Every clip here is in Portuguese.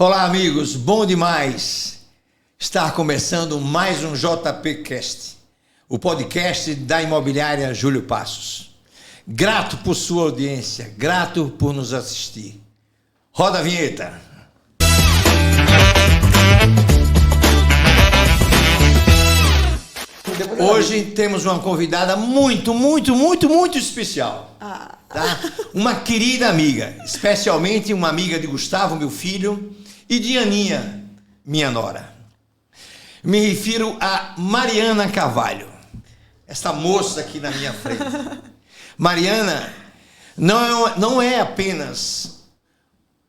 Olá, amigos, bom demais estar começando mais um JPcast, o podcast da imobiliária Júlio Passos. Grato por sua audiência, grato por nos assistir. Roda a vinheta. Hoje temos uma convidada muito especial. Tá? Uma querida amiga, especialmente uma amiga de Gustavo, meu filho, e de Aninha, minha nora. Me refiro a Mariana Carvalho, essa moça aqui na minha frente. Mariana não é apenas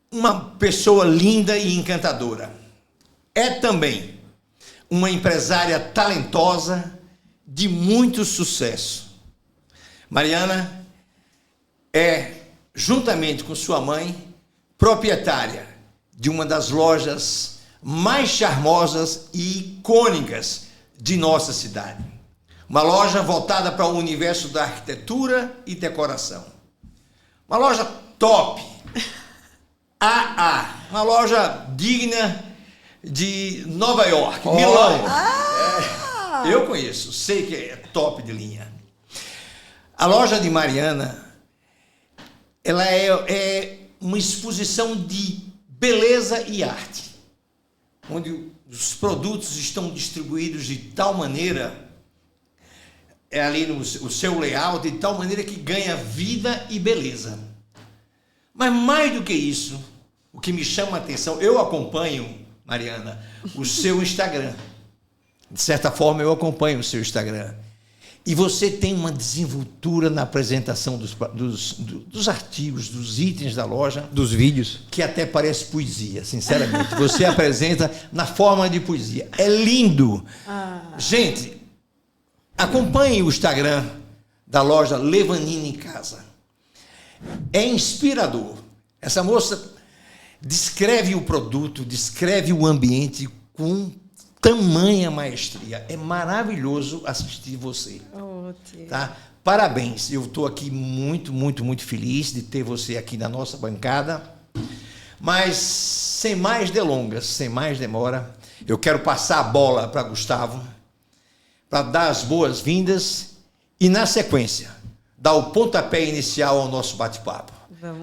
uma pessoa linda e encantadora, é também uma empresária talentosa de muito sucesso. Mariana é, juntamente com sua mãe, proprietária de uma das lojas mais charmosas e icônicas de nossa cidade. Uma loja voltada para o universo da arquitetura e decoração. Uma loja top, AA, uma loja digna de Nova York, Milão. Eu conheço, sei que é top de linha. A loja de Mariana, ela é uma exposição de beleza e arte, onde os produtos estão distribuídos de tal maneira, ali no seu layout, de tal maneira que ganha vida e beleza. Mas mais do que isso, o que me chama a atenção, eu acompanho, Mariana, o seu Instagram. De certa forma, eu acompanho o seu Instagram. E você tem uma desenvoltura na apresentação dos artigos, dos itens da loja. Dos vídeos. Que até parece poesia, sinceramente. Você apresenta na forma de poesia. É lindo. Gente, acompanhe o Instagram da loja Levanini em Casa. É inspirador. Essa moça descreve o produto, descreve o ambiente com tamanha maestria. É maravilhoso assistir você. Tá? Parabéns. Eu estou aqui muito feliz de ter você aqui na nossa bancada. Mas sem mais delongas, sem mais demora, eu quero passar a bola para Gustavo, para dar as boas-vindas e, na sequência, dar o pontapé inicial ao nosso bate-papo.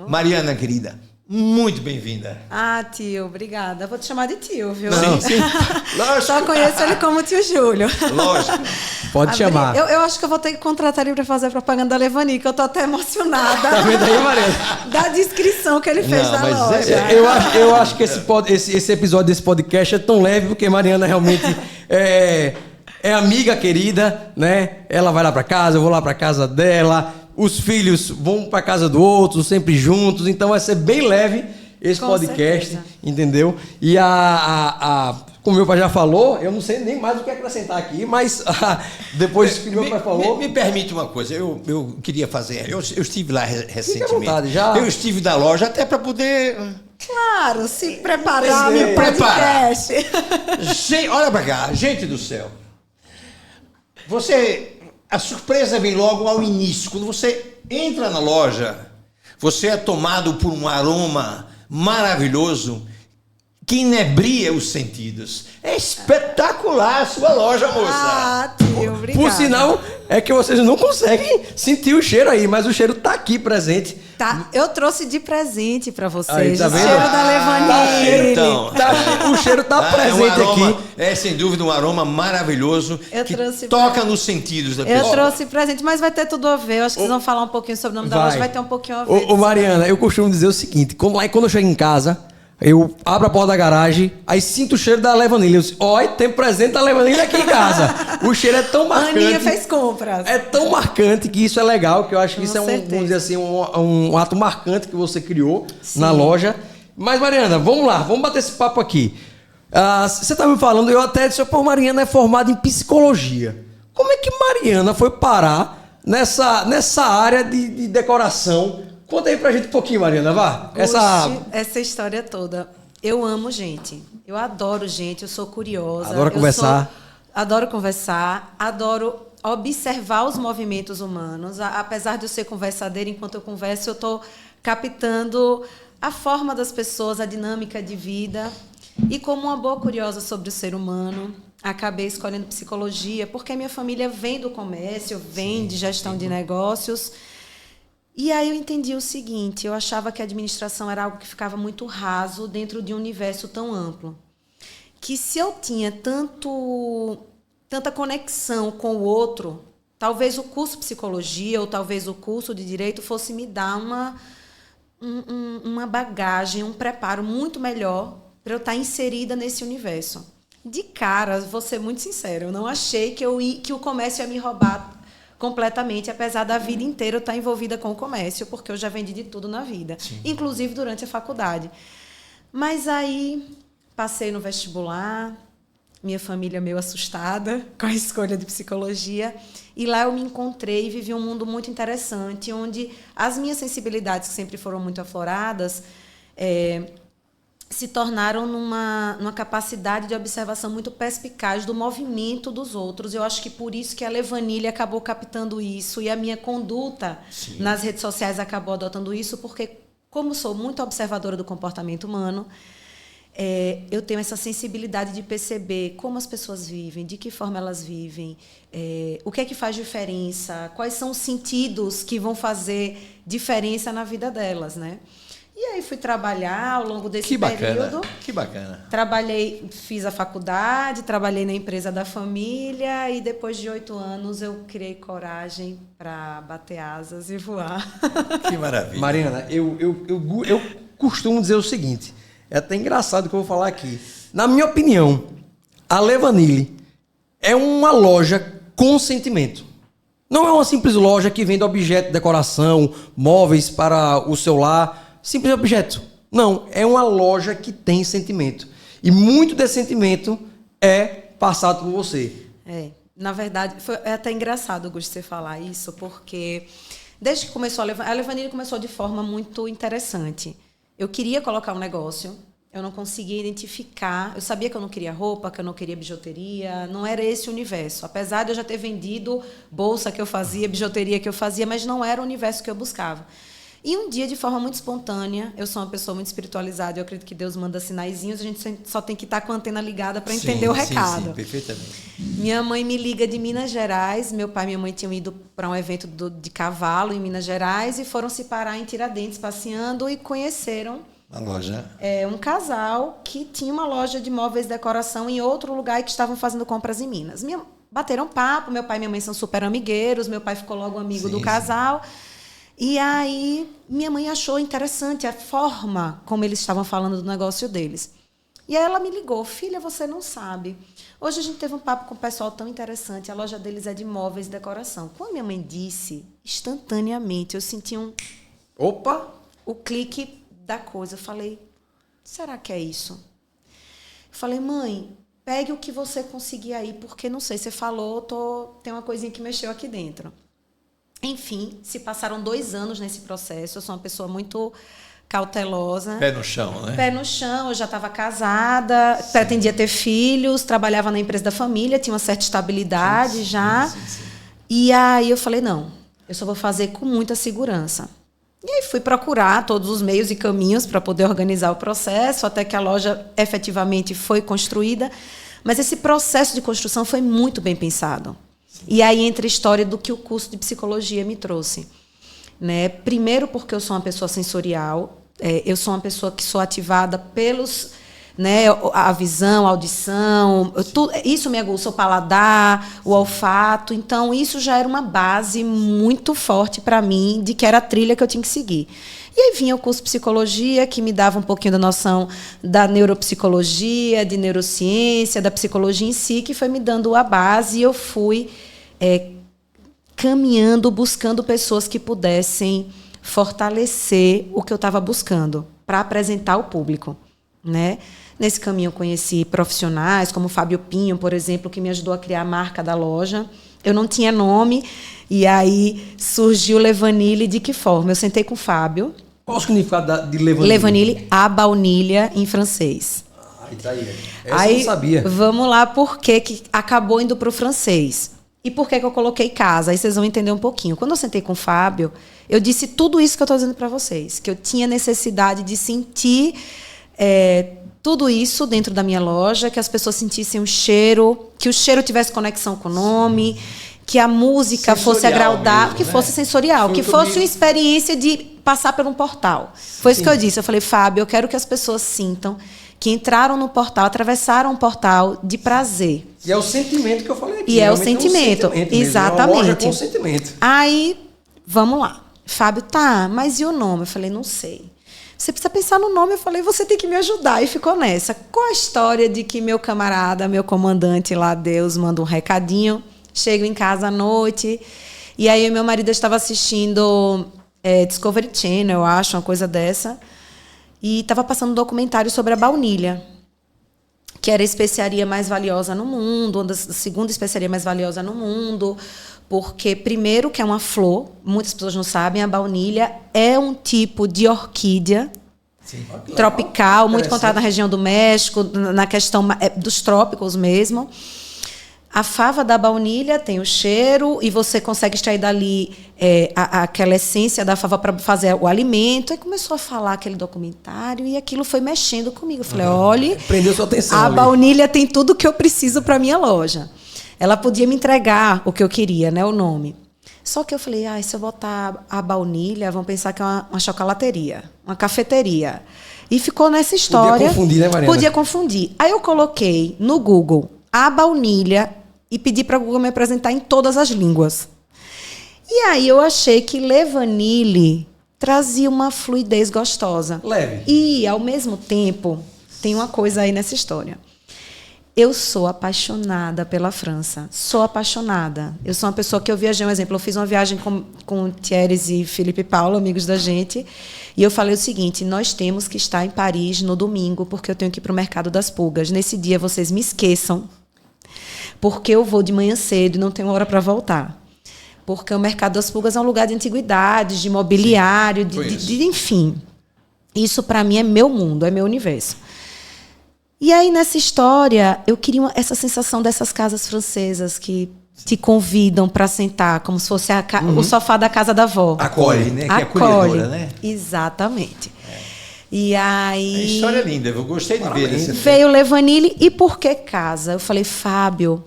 Mariana, querida, muito bem-vinda. Tio, obrigada. Vou te chamar de tio, viu? Sim. Lógico. Só conheço ele como tio Júlio. Lógico. Pode chamar. Eu acho que eu vou ter que contratar ele para fazer propaganda da Levani, que eu tô até emocionada. Tá vendo aí, Mariana? Da descrição que ele fez da loja. Eu acho que esse episódio desse podcast é tão leve, porque Mariana realmente é amiga querida, né? Ela vai lá para casa, eu vou lá para casa dela. Os filhos vão para casa do outro, sempre juntos. Então vai ser bem leve esse podcast, certeza. Entendeu? E como meu pai já falou, eu não sei nem mais o que acrescentar aqui, mas depois que meu pai falou... Me permite uma coisa, eu queria fazer... Eu estive lá recentemente. Fique à vontade, já. Eu estive na loja até para poder... Claro, se preparar no podcast. Olha para cá, gente do céu. A surpresa vem logo ao início. Quando você entra na loja, você é tomado por um aroma maravilhoso que inebria os sentidos. É espetacular a sua loja, moça. Tio, obrigada. Por sinal, é que vocês não conseguem sentir o cheiro aí, mas o cheiro tá aqui presente. Tá, eu trouxe de presente pra vocês. Aí, tá o vendo? cheiro da Levani. Então. O cheiro tá presente aqui. É, sem dúvida, um aroma maravilhoso que toca nos sentidos da pessoa. Eu trouxe presente, mas vai ter tudo a ver. Eu acho que vocês vão falar um pouquinho sobre o nome da loja, vai ter um pouquinho a ver. Ô, Mariana, eu costumo dizer o seguinte, quando eu chego em casa, eu abro a porta da garagem, aí sinto o cheiro da Levanilha. Olha, tem presente da Levanilha aqui em casa. O cheiro é tão marcante. Aninha fez compras. É tão marcante que isso é legal, que eu acho que isso é vamos dizer assim, um ato marcante que você criou na loja. Mas, Mariana, vamos lá, vamos bater esse papo aqui. Você tá me falando, eu até disse, Mariana é formada em psicologia. Como é que Mariana foi parar nessa área de decoração? Conta aí pra gente um pouquinho, Mariana, vá. Essa história toda. Eu amo gente. Eu adoro gente, eu sou curiosa. Adoro conversar. Adoro conversar, adoro observar os movimentos humanos. Apesar de eu ser conversadeira, enquanto eu converso, eu estou captando a forma das pessoas, a dinâmica de vida. E como uma boa curiosa sobre o ser humano, acabei escolhendo psicologia, porque a minha família vem do comércio, vem de gestão de negócios. E aí eu entendi o seguinte, eu achava que a administração era algo que ficava muito raso dentro de um universo tão amplo. Que se eu tinha tanta conexão com o outro, talvez o curso de psicologia ou talvez o curso de direito fosse me dar uma bagagem, um preparo muito melhor para eu estar inserida nesse universo. De cara, vou ser muito sincera, eu não achei que o comércio ia me roubar completamente, apesar da vida inteira eu estar envolvida com o comércio, porque eu já vendi de tudo na vida, Sim. inclusive durante a faculdade. Mas aí passei no vestibular, minha família meio assustada com a escolha de psicologia, e lá eu me encontrei e vivi um mundo muito interessante, onde as minhas sensibilidades, que sempre foram muito afloradas, se tornaram numa capacidade de observação muito perspicaz do movimento dos outros. Eu acho que por isso que a Levanile acabou captando isso e a minha conduta Sim. nas redes sociais acabou adotando isso, porque, como sou muito observadora do comportamento humano, eu tenho essa sensibilidade de perceber como as pessoas vivem, de que forma elas vivem, o que é que faz diferença, quais são os sentidos que vão fazer diferença na vida delas, né? E aí fui trabalhar ao longo desse período. Que bacana. Fiz a faculdade, trabalhei na empresa da família e depois de 8 anos eu criei coragem para bater asas e voar. Que maravilha. Mariana, eu costumo dizer o seguinte, é até engraçado o que eu vou falar aqui. Na minha opinião, a Levanile é uma loja com sentimento. Não é uma simples loja que vende objeto de decoração, móveis para o seu lar, simples objeto. Não, é uma loja que tem sentimento. E muito desse sentimento é passado por você. Na verdade, é até engraçado, Augusto, você falar isso, porque desde que começou a Levanile começou de forma muito interessante. Eu queria colocar um negócio, eu não conseguia identificar, eu sabia que eu não queria roupa, que eu não queria bijuteria, não era esse o universo. Apesar de eu já ter vendido bolsa que eu fazia, bijuteria que eu fazia, mas não era o universo que eu buscava. E um dia, de forma muito espontânea, eu sou uma pessoa muito espiritualizada, eu acredito que Deus manda sinaizinhos, a gente só tem que estar com a antena ligada para entender o recado. Sim, perfeitamente. Minha mãe me liga de Minas Gerais, meu pai e minha mãe tinham ido para um evento de cavalo em Minas Gerais e foram se parar em Tiradentes, passeando, e conheceram a loja. Um casal que tinha uma loja de móveis de decoração em outro lugar e que estavam fazendo compras em Minas. Bateram papo, meu pai e minha mãe são super amigueiros, meu pai ficou logo amigo do casal. E aí, minha mãe achou interessante a forma como eles estavam falando do negócio deles. E aí ela me ligou, filha, você não sabe. Hoje a gente teve um papo com o pessoal tão interessante, a loja deles é de móveis de decoração. Quando minha mãe disse, instantaneamente, eu senti o clique da coisa. Eu falei, será que é isso? Eu falei, mãe, pegue o que você conseguir aí, porque não sei, você falou, tem uma coisinha que mexeu aqui dentro. Enfim, se passaram 2 anos nesse processo. Eu sou uma pessoa muito cautelosa. Pé no chão, né? Pé no chão. Eu já estava casada, Sim. pretendia ter filhos, trabalhava na empresa da família, tinha uma certa estabilidade já. Sim. E aí eu falei, não, eu só vou fazer com muita segurança. E aí fui procurar todos os meios e caminhos para poder organizar o processo, até que a loja efetivamente foi construída. Mas esse processo de construção foi muito bem pensado. E aí entra a história do que o curso de psicologia me trouxe. Né? Primeiro porque eu sou uma pessoa sensorial, eu sou uma pessoa que sou ativada pelos... Né, a visão, a audição, isso me aguçou, o paladar, o olfato. Então, isso já era uma base muito forte para mim de que era a trilha que eu tinha que seguir. E aí vinha o curso de psicologia, que me dava um pouquinho da noção da neuropsicologia, de neurociência, da psicologia em si, que foi me dando a base, e eu fui caminhando, buscando pessoas que pudessem fortalecer o que eu estava buscando para apresentar ao público. Né? Nesse caminho eu conheci profissionais como o Fábio Pinho, por exemplo, que me ajudou a criar a marca da loja. Eu não tinha nome, e aí surgiu Levanile. De que forma? Eu sentei com o Fábio. Qual o significado de Levanile? Levanile, a baunilha em francês. Essa eu não sabia. Vamos lá, por que acabou indo para o francês. E por que eu coloquei casa? Aí vocês vão entender um pouquinho. Quando eu sentei com o Fábio, eu disse tudo isso que eu estou dizendo para vocês. Que eu tinha necessidade de sentir tudo isso dentro da minha loja, que as pessoas sentissem o cheiro, que o cheiro tivesse conexão com o nome, que a música fosse agradável, que fosse sensorial, que fosse uma experiência de passar por um portal. Foi isso que eu disse. Eu falei, Fábio, eu quero que as pessoas sintam que entraram no portal, atravessaram um portal de prazer. E é o sentimento que eu falei aqui. E é o sentimento, exatamente. É uma loja com sentimento. Aí, vamos lá. Fábio, tá, mas e o nome? Eu falei, não sei. Você precisa pensar no nome. Eu falei, você tem que me ajudar. E ficou nessa. Qual a história de que meu camarada, meu comandante lá, Deus, manda um recadinho, chego em casa à noite, e aí meu marido estava assistindo Discovery Channel, eu acho, uma coisa dessa, e estava passando um documentário sobre a baunilha, que era a especiaria mais valiosa no mundo, a segunda especiaria mais valiosa no mundo, porque, primeiro, que é uma flor, muitas pessoas não sabem, a baunilha é um tipo de orquídea tropical, muito encontrada na região do México, na questão dos trópicos mesmo. A fava da baunilha tem o cheiro e você consegue extrair dali aquela essência da fava para fazer o alimento. Aí começou a falar aquele documentário e aquilo foi mexendo comigo. Eu falei, olha, prendeu sua atenção a ali. baunilha tem tudo que eu preciso para minha loja. Ela podia me entregar o que eu queria, né, o nome. Só que eu falei, se eu botar a baunilha, vão pensar que é uma chocolateria, uma cafeteria. E ficou nessa história. Podia confundir, né, Mariana? Podia confundir. Aí eu coloquei no Google a baunilha e pedi para o Google me apresentar em todas as línguas. E aí eu achei que Le Vanille trazia uma fluidez gostosa. Leve. E, ao mesmo tempo, tem uma coisa aí nessa história. Eu sou apaixonada pela França. Sou apaixonada. Eu sou uma pessoa que eu viajei, um exemplo, eu fiz uma viagem com Thierry e Felipe Paulo, amigos da gente, e eu falei o seguinte, nós temos que estar em Paris no domingo, porque eu tenho que ir para o Mercado das Pulgas. Nesse dia, vocês me esqueçam, porque eu vou de manhã cedo e não tenho hora para voltar. Porque o Mercado das Pulgas é um lugar de antiguidades, de mobiliário, enfim. Isso, para mim, é meu mundo, é meu universo. E aí, nessa história, eu queria essa sensação dessas casas francesas que te convidam para sentar, como se fosse o sofá da casa da avó. Acolhe, né? Que é acolhedora, né? Exatamente. E aí... A história é linda, eu gostei de ver esse. Veio o Le Vanille. E por que casa? Eu falei, Fábio,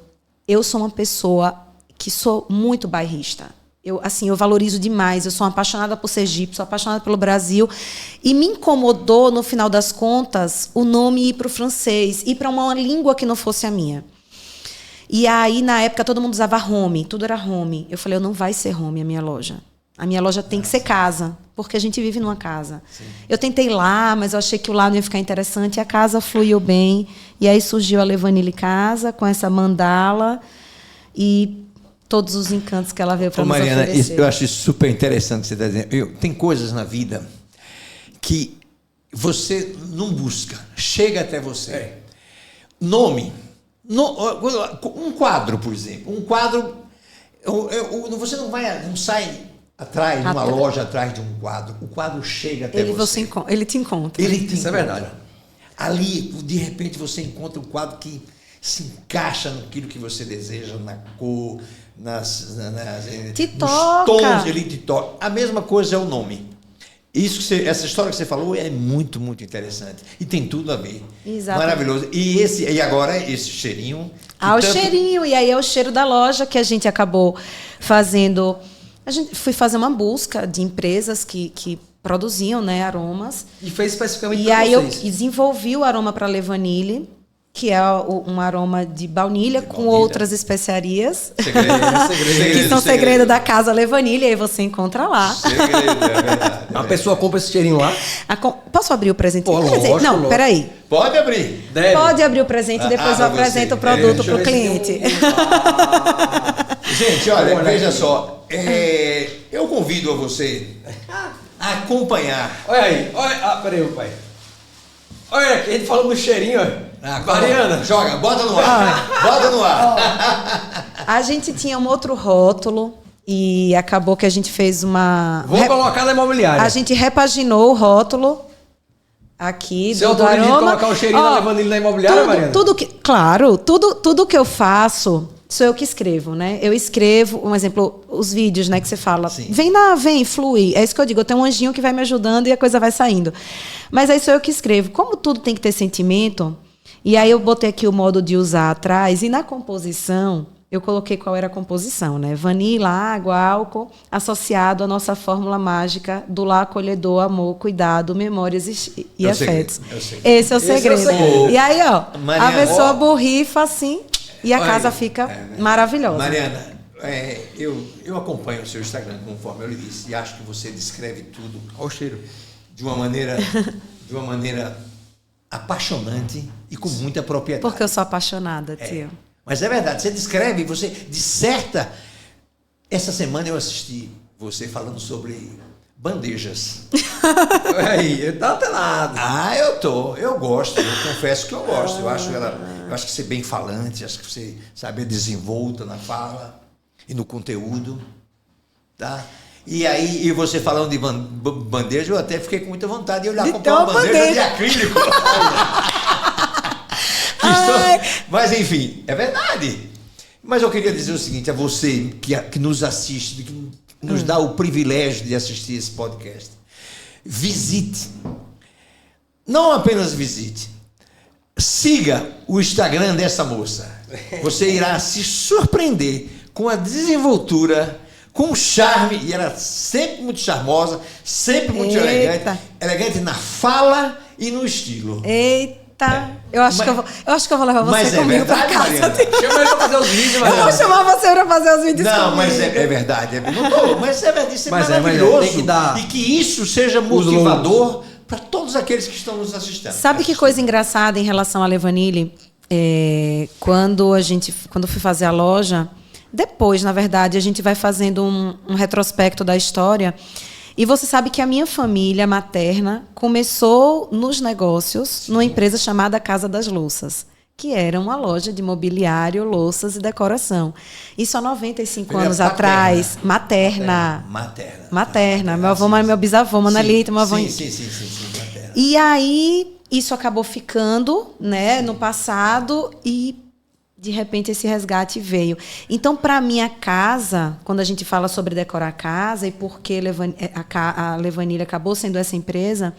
eu sou uma pessoa que sou muito bairrista. Eu valorizo demais. Eu sou uma apaixonada por Sergipe, sou apaixonada pelo Brasil. E me incomodou, no final das contas, o nome ir para o francês, ir para uma língua que não fosse a minha. E aí, na época, todo mundo usava home, tudo era home. Eu falei, não vai ser home a minha loja. A minha loja tem que ser casa, porque a gente vive numa casa. Sim. Eu tentei lá, mas eu achei que o lá não ia ficar interessante. E a casa fluiu bem. E aí surgiu a Le Vanille Casa, com essa mandala e todos os encantos que ela veio para nos Mariana, oferecer. Eu acho isso super interessante que você está dizendo. Tem coisas na vida que você não busca, chega até você. Nome. Um quadro, por exemplo. Um quadro... Você não sai atrás de uma loja, atrás de um quadro. O quadro chega até você. Ele te encontra. Isso é verdade. Ali, de repente, você encontra um quadro que se encaixa naquilo que você deseja, na cor, nos tons, ele te toca. A mesma coisa é o nome. Essa história que você falou é muito, muito interessante. E tem tudo a ver. Exatamente. Maravilhoso. E agora esse cheirinho. O cheirinho. E aí é o cheiro da loja que a gente acabou fazendo. Fui fazer uma busca de empresas que produziam, né, aromas. E fez especificamente para vocês. E aí eu desenvolvi o aroma para Le Vanille, que é um aroma de baunilha com outras especiarias. Segredo, que são segredo da casa Le Vanille, aí você encontra lá. Segredo, é verdade. A pessoa compra esse cheirinho lá? Posso abrir o presente? Lógico, não, peraí. Pode abrir. Deve. Pode abrir o presente e depois eu apresento o produto para o cliente. Gente, olha, veja só. Eu convido a você a acompanhar. Olha aí. Peraí, pai. Olha aqui, a gente falou no cheirinho, olha. Mariana, joga, bota no ar. Bota no ar. A gente tinha um outro rótulo e acabou que a gente fez uma... Vou colocar na imobiliária. A gente repaginou o rótulo aqui do aroma. Você colocar o cheirinho da Le Vanille na imobiliária, Mariana? Claro, tudo que eu faço, sou eu que escrevo, né? Eu escrevo, um exemplo, os vídeos, né, que você fala. Sim. Vem, flui. É isso que eu digo, eu tenho um anjinho que vai me ajudando e a coisa vai saindo. Mas aí sou eu que escrevo. Como tudo tem que ter sentimento, e aí eu botei aqui o modo de usar atrás, e na composição, eu coloquei qual era a composição, né? Vanila, água, álcool, associado à nossa fórmula mágica do lar acolhedor, amor, cuidado, memórias e afetos. Esse é o segredo. E aí, ó, Mariana, a pessoa borrifa assim e a casa fica maravilhosa. Mariana, eu acompanho o seu Instagram, conforme eu lhe disse, e acho que você descreve tudo. Olha o cheiro. De uma maneira apaixonante e com muita propriedade. Porque eu sou apaixonada, tio. Mas é verdade, você descreve, você disserta. Essa semana eu assisti você falando sobre bandejas. Aí, eu tô antenado. Eu gosto, eu confesso que eu gosto. Eu acho que você é bem falante, acho que você sabe desenvolta na fala e no conteúdo, tá? E aí, e você falando de bandeja, eu até fiquei com muita vontade de ir lá comprar uma bandeja de acrílico. Mas enfim, é verdade. Mas eu queria dizer o seguinte a você que nos assiste, que nos dá o privilégio de assistir esse podcast. Visite. Não apenas visite. Siga o Instagram dessa moça. Você irá se surpreender com a desenvoltura, com o charme, e ela sempre muito charmosa, sempre muito elegante. Elegante na fala e no estilo. Eita! Eu acho que eu vou levar você comigo pra casa. Mariana. Chama ele pra fazer os vídeos, Mariana. Eu vou chamar você pra fazer os vídeos comigo. Não, mas é verdade. Mas é verdade, isso é maravilhoso. Tem que dar... E que isso seja motivador para todos aqueles que estão nos assistindo. Sabe que coisa engraçada em relação à Levanille? Quando fui fazer a loja, depois, na verdade, a gente vai fazendo um retrospecto da história. E você sabe que a minha família materna começou nos negócios numa empresa chamada Casa das Louças, que era uma loja de mobiliário, louças e decoração. Isso há 95 anos atrás. Materna. Meu avô, meu bisavô, Manalita, meu avô. Sim, materna. E aí, isso acabou ficando, né, no passado e... De repente, esse resgate veio. Então, para minha casa, quando a gente fala sobre decorar a casa e por que a Levanille acabou sendo essa empresa,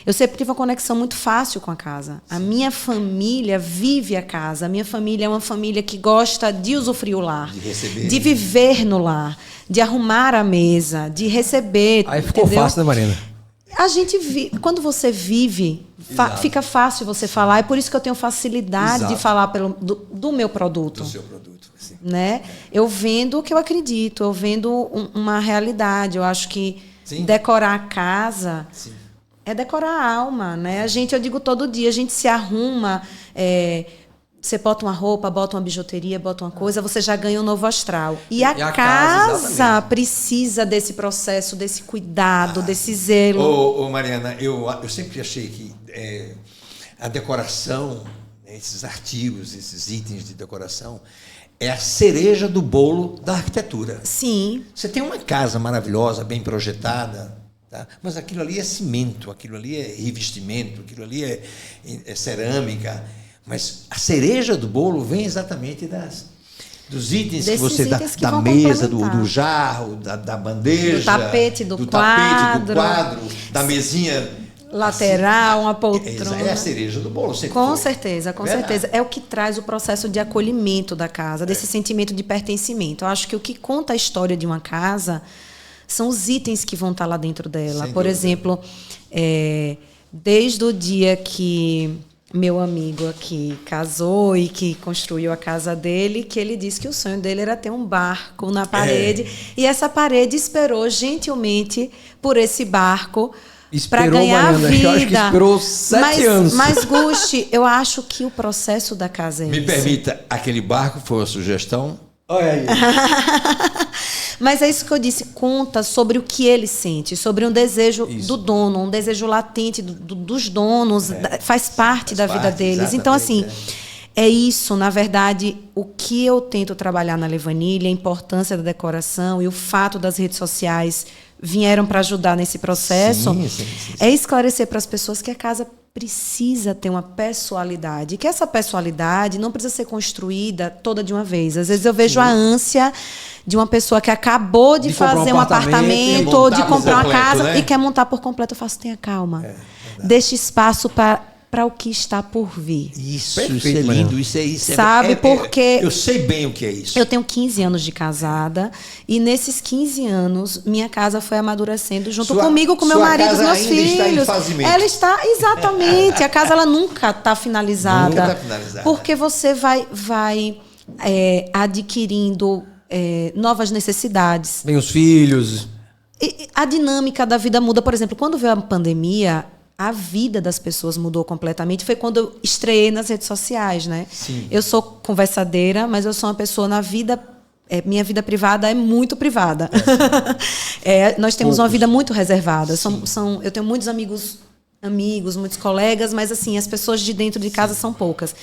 eu sempre tive uma conexão muito fácil com a casa. A minha família vive a casa. A minha família é uma família que gosta de usufruir o lar, de receber, de viver no lar, de arrumar a mesa, de receber. Aí ficou fácil, né, Marina? A gente quando você vive, fica fácil você falar. É por isso que eu tenho facilidade de falar do meu produto. Do seu produto, sim. Né? Eu vendo o que eu acredito, eu vendo uma realidade. Eu acho que decorar a casa é decorar a alma. Né? Eu digo todo dia, a gente se arruma... Você bota uma roupa, bota uma bijuteria, bota uma coisa, você já ganha um novo astral. E a casa precisa desse processo, desse cuidado, desse zelo. Mariana, eu sempre achei que a decoração, esses artigos, esses itens de decoração, é a cereja do bolo da arquitetura. Sim. Você tem uma casa maravilhosa, bem projetada, tá? Mas aquilo ali é cimento, aquilo ali é revestimento, aquilo ali é cerâmica. Mas a cereja do bolo vem exatamente dos itens que você dá, da mesa, do jarro, da bandeja, do tapete do quadro, da mesinha lateral, assim, uma poltrona. É a cereja do bolo. Com certeza. É o que traz o processo de acolhimento da casa, desse sentimento de pertencimento. Eu acho que o que conta a história de uma casa são os itens que vão estar lá dentro dela. Por exemplo, desde o dia que meu amigo aqui casou e que construiu a casa dele, que ele disse que o sonho dele era ter um barco na parede. E essa parede esperou gentilmente por esse barco para ganhar Mariana, vida. Eu acho que esperou 7 anos. Mas, Gusti, eu acho que o processo da casa é Me permita, aquele barco foi uma sugestão? Olha aí. Mas é isso que eu disse, conta sobre o que ele sente, sobre um desejo do dono, um desejo latente dos donos, faz parte da vida deles. Então, assim, é isso, na verdade, o que eu tento trabalhar na Levanille, a importância da decoração e o fato das redes sociais vieram para ajudar nesse processo, é esclarecer para as pessoas que a casa precisa ter uma pessoalidade. Que essa pessoalidade não precisa ser construída toda de uma vez. Às vezes eu vejo a ânsia de uma pessoa que acabou de fazer um apartamento ou de comprar uma casa, né? E quer montar por completo. Eu faço, tenha calma. Deixe espaço para o que está por vir. Isso é lindo, isso é sabe, porque eu sei bem o que é isso. Eu tenho 15 anos de casada e nesses 15 anos minha casa foi amadurecendo junto comigo, com meu marido e os meus filhos. Está em fazimento. Ela está, exatamente. A casa ela nunca está finalizada. Nunca está finalizada. Porque você vai adquirindo novas necessidades. Vem os filhos. E a dinâmica da vida muda. Por exemplo, quando veio a pandemia, a vida das pessoas mudou completamente. Foi quando eu estreiei nas redes sociais, né? Sim. Eu sou conversadeira, mas eu sou uma pessoa na vida... minha vida privada é muito privada. Nós temos uma vida muito reservada. Eu tenho muitos amigos, muitos colegas, mas assim, as pessoas de dentro de casa são poucas.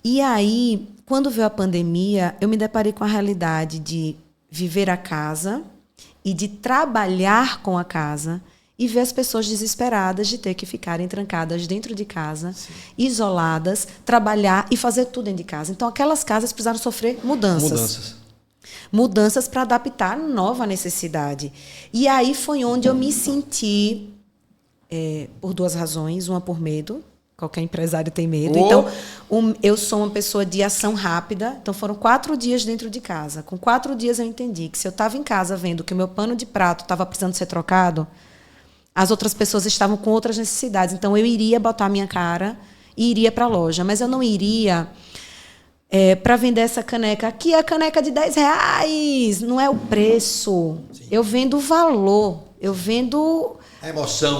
E aí, quando veio a pandemia, eu me deparei com a realidade de viver a casa e de trabalhar com a casa e ver as pessoas desesperadas de ter que ficarem trancadas dentro de casa, isoladas, trabalhar e fazer tudo dentro de casa. Então, aquelas casas precisaram sofrer mudanças para adaptar a nova necessidade. E aí foi onde eu me senti, por duas razões. Uma, por medo. Qualquer empresário tem medo. Então, eu sou uma pessoa de ação rápida. Então, foram 4 dias dentro de casa. Com 4 dias, eu entendi que se eu estava em casa vendo que o meu pano de prato estava precisando ser trocado, as outras pessoas estavam com outras necessidades. Então, eu iria botar a minha cara e iria para a loja. Mas eu não iria para vender essa caneca. Aqui é a caneca de R$10. Não é o preço. Sim. Eu vendo o valor. Eu vendo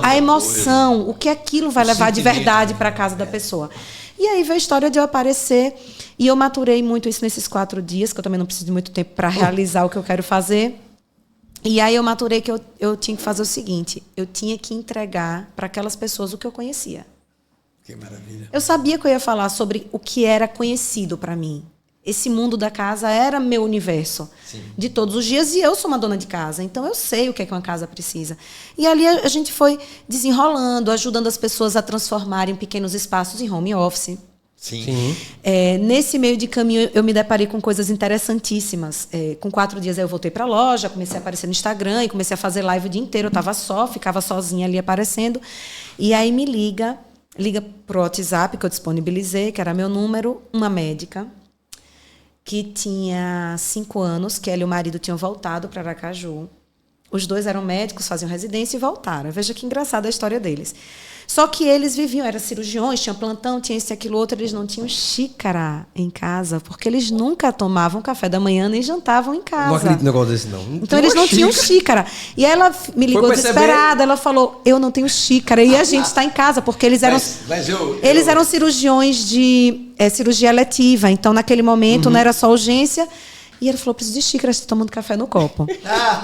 a emoção. O que aquilo vai levar de verdade para a casa da pessoa. E aí veio a história de eu aparecer. E eu maturei muito isso nesses 4 dias, que eu também não preciso de muito tempo para realizar o que eu quero fazer. E aí eu maturei que eu tinha que fazer o seguinte: eu tinha que entregar para aquelas pessoas o que eu conhecia. Que maravilha. Eu sabia que eu ia falar sobre o que era conhecido para mim. Esse mundo da casa era meu universo. Sim. De todos os dias, e eu sou uma dona de casa, então eu sei o que é que uma casa precisa. E ali a gente foi desenrolando, ajudando as pessoas a transformarem pequenos espaços em home office. Sim. Nesse meio de caminho, eu me deparei com coisas interessantíssimas. Com 4 dias, eu voltei para a loja, comecei a aparecer no Instagram e comecei a fazer live o dia inteiro. Eu estava ficava sozinha ali aparecendo. E aí me liga para o WhatsApp, que eu disponibilizei, que era meu número, uma médica que tinha 5 anos, que ela e o marido tinham voltado para Aracaju. Os 2 eram médicos, faziam residência e voltaram. Veja que engraçada a história deles. Só que eles viviam, eram cirurgiões, tinham plantão, tinha isso e aquilo outro, eles não tinham xícara em casa, porque eles nunca tomavam café da manhã nem jantavam em casa. Não acredito no negócio desse, não. Então eles não tinham xícara. E ela me ligou desesperada, ela falou, eu não tenho xícara. E a gente está em casa, porque eles eram eles eram cirurgiões de cirurgia eletiva, então naquele momento não era só urgência. E ele falou, preciso de xícara, estou tomando café no copo.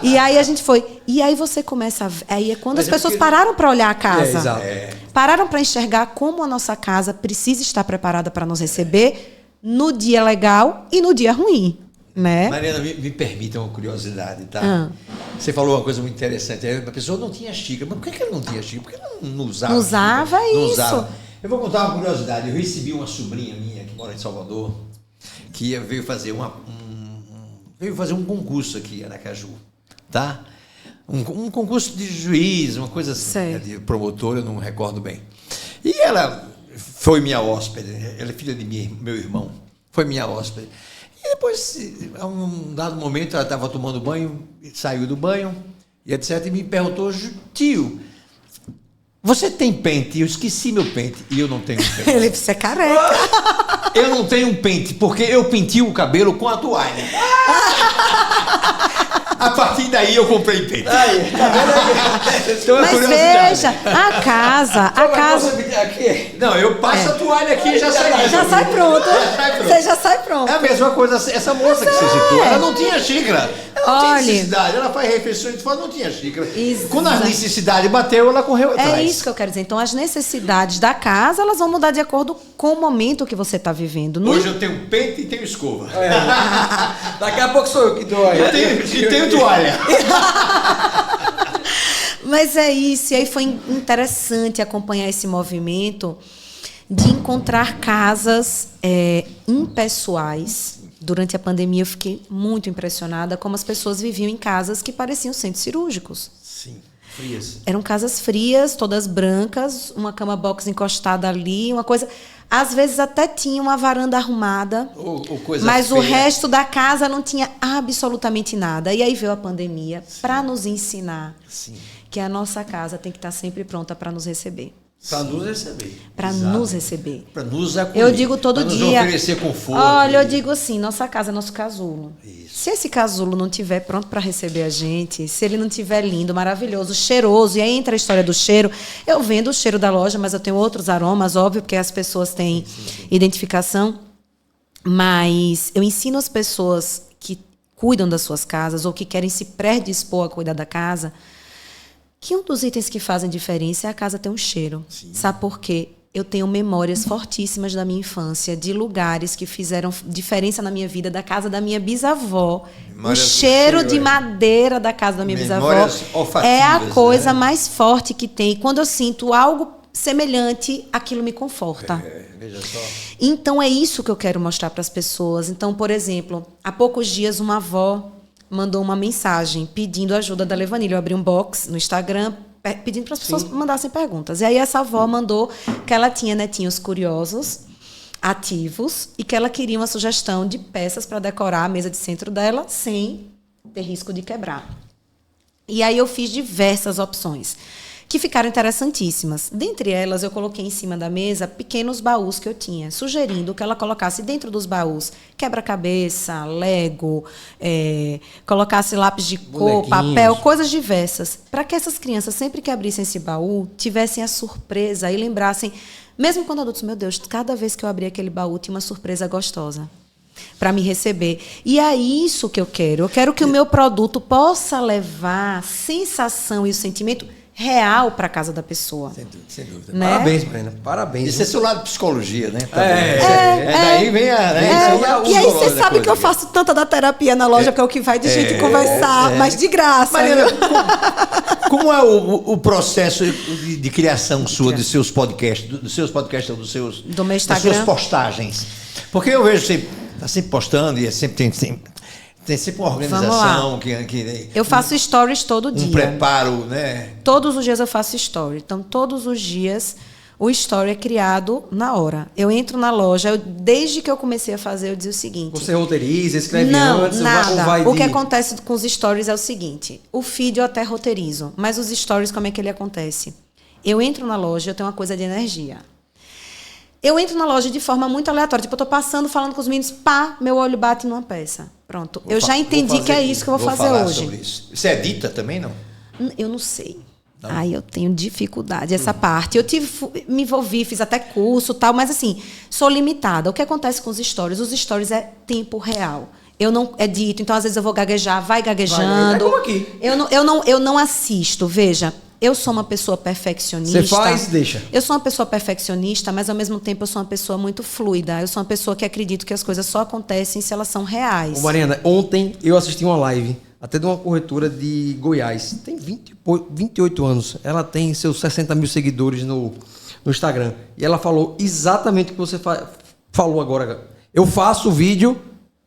E aí a gente foi. E aí você começa a ver. Aí é quando as pessoas pararam para olhar a casa. Pararam para enxergar como a nossa casa precisa estar preparada para nos receber no dia legal e no dia ruim. Né? Mariana, me permita uma curiosidade, tá? Você falou uma coisa muito interessante. A pessoa não tinha xícara. Mas por que ela não tinha xícara? Por que ela não usava? Não usava xícara? Isso. Não usava. Eu vou contar uma curiosidade. Eu recebi uma sobrinha minha que mora em Salvador, que veio fazer um concurso aqui em Aracaju, tá? Um concurso de juiz, uma coisa assim, de promotor, eu não me recordo bem. E ela foi minha hóspede, ela é filha de meu irmão, foi minha hóspede. E depois, a um dado momento, ela estava tomando banho, saiu do banho, e etc, e me perguntou, tio, você tem pente? Eu esqueci meu pente e eu não tenho pente. Ele precisa ser careca. Eu não tenho um pente, porque eu pentio o cabelo com a toalha. A partir daí eu comprei pente. Então, mas veja, a casa... Não, eu passo a toalha aqui e já sai. Já sai pronto. Você já sai pronto. É a mesma coisa, essa moça que você citou, ela não tinha xícara. Ela não tinha necessidade. Ela faz refeições e não tinha xícara. Exato. Quando a necessidade bateu, ela correu atrás. É isso que eu quero dizer. Então, as necessidades da casa, elas vão mudar de acordo com o momento que você está vivendo. Hoje eu tenho pente e tenho escova. Daqui a pouco sou eu que dou. E tenho toalha. Mas é isso. E aí foi interessante acompanhar esse movimento de encontrar casas impessoais. Durante a pandemia eu fiquei muito impressionada como as pessoas viviam em casas que pareciam centros cirúrgicos. Sim, frias. Eram casas frias, todas brancas, uma cama box encostada ali, uma coisa... Às vezes até tinha uma varanda arrumada, Ou coisa mas feia. o resto da casa não tinha absolutamente nada. E aí veio a pandemia para nos ensinar que a nossa casa tem que estar sempre pronta para nos receber. Para nos receber. Para nos receber. Para nos acolher. Eu digo todo pra dia. Nos oferecer conforto. Olha, eu digo assim, nossa casa é nosso casulo. Isso. Se esse casulo não estiver pronto para receber a gente, se ele não estiver lindo, maravilhoso, cheiroso, e aí entra a história do cheiro. Eu vendo o cheiro da loja, mas eu tenho outros aromas, óbvio, porque as pessoas têm identificação. Mas eu ensino as pessoas que cuidam das suas casas ou que querem se predispor a cuidar da casa, que um dos itens que fazem diferença é a casa ter um cheiro. Sim. Sabe por quê? Eu tenho memórias fortíssimas da minha infância, de lugares que fizeram diferença na minha vida, da casa da minha bisavó. Memórias, o cheiro de madeira da casa da minha bisavó é a coisa mais forte que tem. Quando eu sinto algo semelhante, aquilo me conforta. Veja só. Então, é isso que eu quero mostrar para as pessoas. Então, por exemplo, há poucos dias uma avó mandou uma mensagem pedindo ajuda da Levanilha. Eu abri um box no Instagram pedindo para as pessoas mandassem perguntas. E aí essa avó mandou que ela tinha netinhos curiosos, ativos, e que ela queria uma sugestão de peças para decorar a mesa de centro dela sem ter risco de quebrar. E aí eu fiz diversas opções que ficaram interessantíssimas. Dentre elas, eu coloquei em cima da mesa pequenos baús que eu tinha, sugerindo que ela colocasse dentro dos baús quebra-cabeça, Lego, colocasse lápis de cor, papel, coisas diversas, para que essas crianças, sempre que abrissem esse baú, tivessem a surpresa e lembrassem, mesmo quando adultos, meu Deus, cada vez que eu abri aquele baú, tinha uma surpresa gostosa para me receber. E é isso que eu quero. Eu quero que o meu produto possa levar a sensação e o sentimento real para a casa da pessoa. Sem dúvida. Né? Parabéns, Marina. Parabéns. Esse é seu lado de psicologia, né? Daí vem a... E aí você sabe que eu faço tanta da terapia na loja, que é o que vai de gente conversar, mas de graça. Mariana, como é o processo de criação sua dos seus podcasts, do meu Instagram, das suas postagens? Porque eu vejo você está sempre postando e sempre tem sempre uma organização que eu faço stories todo dia. Um preparo, né? Todos os dias eu faço story. Então, todos os dias o story é criado na hora. Eu entro na loja, desde que eu comecei a fazer, eu dizia o seguinte... Você roteiriza, escreve antes? Não, nada. Ou o que acontece com os stories é o seguinte, o feed eu até roteirizo, mas os stories, como é que ele acontece? Eu entro na loja, eu tenho uma coisa de energia. Eu entro na loja de forma muito aleatória. Tipo, eu tô passando, falando com os meninos, meu olho bate numa peça. Pronto. Eu já entendi que é isso que eu vou fazer hoje. Sobre isso. Você edita também, não? Eu não sei. Aí eu tenho dificuldade, essa parte. Eu me envolvi, fiz até curso, tal, mas assim, sou limitada. O que acontece com os stories? Os stories é tempo real. Eu não edito, então às vezes eu vou gaguejar, vai gaguejando. É como aqui. Eu não assisto, veja. Eu sou uma pessoa perfeccionista. Você faz e deixa. Eu sou uma pessoa perfeccionista, mas ao mesmo tempo eu sou uma pessoa muito fluida. Eu sou uma pessoa que acredito que as coisas só acontecem se elas são reais. Ô Mariana, ontem eu assisti uma live, até de uma corretora de Goiás. Tem 28 anos. Ela tem seus 60 mil seguidores no Instagram. E ela falou exatamente o que você falou agora. Eu faço vídeo